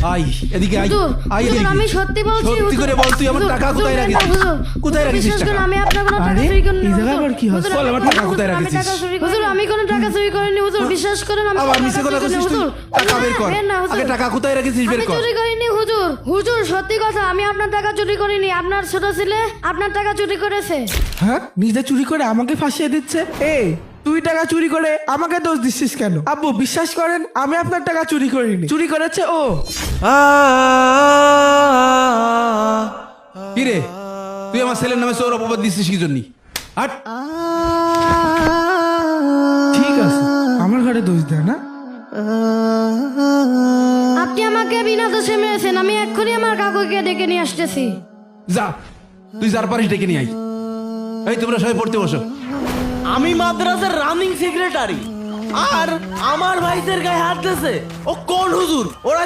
I এদিকে I হুজুর, I হুজুর, এদিকে আমি সত্যি বলছি সত্যি হুজুর। করে বল তুই আমার হুজুর, টাকা হুজুর, কোথায় রাখিস হুজুর, কোথায় রাখিস বিশ্বাস করুন, টাকা আমি আপনার কোনো টাকা আরে, চুরি করিনি এই হুজুর। জায়গায় আবার কি হচ্ছে? হুজুর, বল, আমার টাকা হুজুর, কোথায় আমি রাখিস? টাকা চুরি করিনি। হুজুর, আমি কোনো টাকা চুরি করিনি হুজুর, বিশ্বাস করেন আমি আবার কোনো মিছে টাকা কথা চুরি কইছিস করিনি, তুই হুজুর। টাকা বের কর বের না, হুজুর। আগে টাকা কোথায় রাখিস বের আমি কর চুরি করিনি হুজুর। হুজুর, সত্যি কথা, আমি আপনার টাকা চুরি করিনি। আপনার ছোট ছেলে আপনার টাকা চুরি করেছে। হ্যাঁ, নিজে চুরি করে আমাকে ফাঁসিয়ে দিচ্ছে। তুই টাকা চুরি করে আমাকে দোষ দিচ্ছিস কেন? আব্বু, বিশ্বাস করেন আমি আপনার টাকা চুরি করিনি, চুরি করেছে ও। কি রে তুই আমার ছেলের নামে সৌর অপবাদ দিচ্ছিস কি জন্য হাট ঠিক আছে, আমার ঘরে দোষ দেয় না। আপনি আমাকে বিনা দোষে মেরেছেন। আমি এক্ষুনি আমার কাকুকে ডেকে নিয়ে আসতেছি। যা তুই যার পারিস ডেকে নিয়ে আই এই তোমরা সবাই পড়তে বসো আমি মাদ্রাসার রানিং সেক্রেটারি, আর আমার ভাইদের গায়ে হাত দিয়েছে ও কোন হুজুর? ওরা